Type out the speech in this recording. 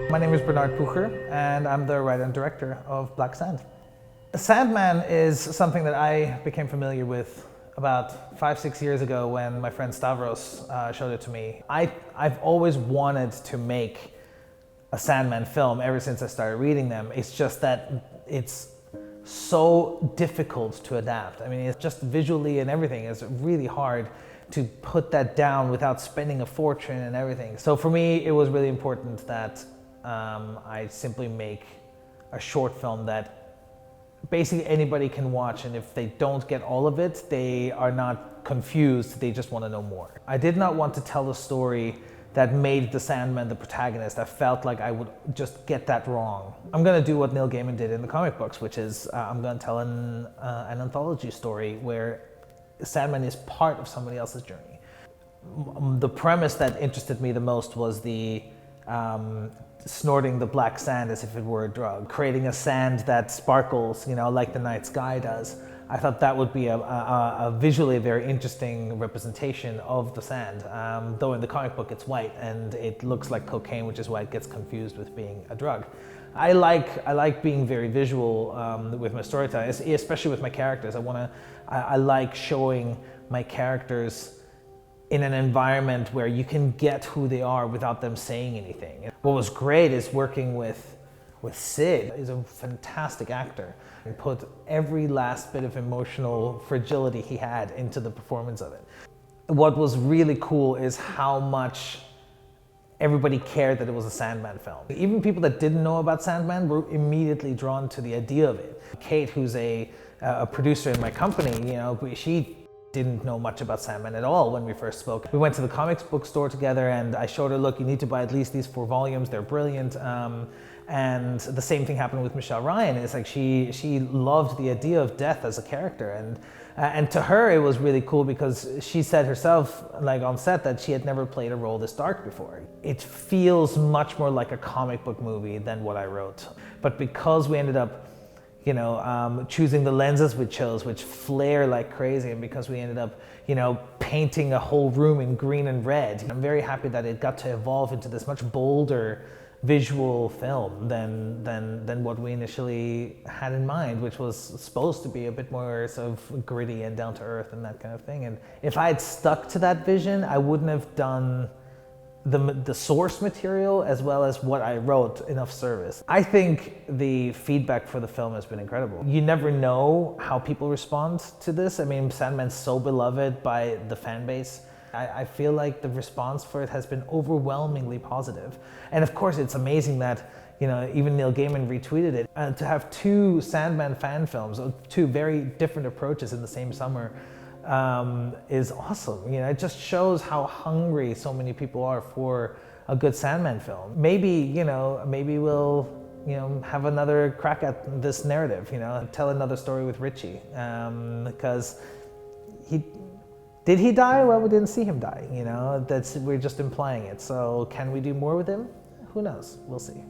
My name is Bernhard Pucher, and I'm the writer and director of Black Sand. Sandman is something that I became familiar with about 5-6 years ago when my friend Stavros showed it to me. I've always wanted to make a Sandman film ever since I started reading them. It's just that it's so difficult to adapt. I mean, it's just visually and everything is really hard to put that down without spending a fortune and everything. So for me, it was really important that I simply make a short film that basically anybody can watch, and if they don't get all of it, they are not confused, they just want to know more. I did not want to tell a story that made the Sandman the protagonist. I felt like I would just get that wrong. I'm gonna do what Neil Gaiman did in the comic books, which is I'm gonna tell an anthology story where Sandman is part of somebody else's journey. The premise that interested me the most was the snorting the black sand as if it were a drug, creating a sand that sparkles, like the night sky does. I thought that would be a visually very interesting representation of the sand, though in the comic book it's white and it looks like cocaine, which is why it gets confused with being a drug. I like being very visual with my storytelling, especially with my characters. I like showing my characters in an environment where you can get who they are without them saying anything. What was great is working with Sid. He's a fantastic actor and put every last bit of emotional fragility he had into the performance of it. What was really cool is how much everybody cared that it was a Sandman film. Even people that didn't know about Sandman were immediately drawn to the idea of it. Kate, who's a producer in my company, she didn't know much about Sandman at all when we first spoke. We went to the comics book store together and I showed her, look, you need to buy at least these 4 volumes, they're brilliant. And the same thing happened with Michelle Ryan. It's like she loved the idea of death as a character, and to her it was really cool because she said herself, like on set, that she had never played a role this dark before. It feels much more like a comic book movie than what I wrote. But because we ended up choosing the lenses we chose, which flare like crazy, and because we ended up, painting a whole room in green and red, I'm very happy that it got to evolve into this much bolder visual film than what we initially had in mind, which was supposed to be a bit more sort of gritty and down to earth and that kind of thing. And if I had stuck to that vision, I wouldn't have done the source material as well as what I wrote enough service. I think the feedback for the film has been incredible. You never know how people respond to this. I mean, Sandman's so beloved by the fan base. I feel like the response for it has been overwhelmingly positive. And of course, it's amazing that even Neil Gaiman retweeted it. And to have 2 Sandman fan films, 2 very different approaches in the same summer, is awesome. It just shows how hungry so many people are for a good Sandman film. Maybe we'll have another crack at this narrative. Tell another story with Richie, because did he die? Well, we didn't see him die. We're just implying it. So can we do more with him? Who knows? We'll see.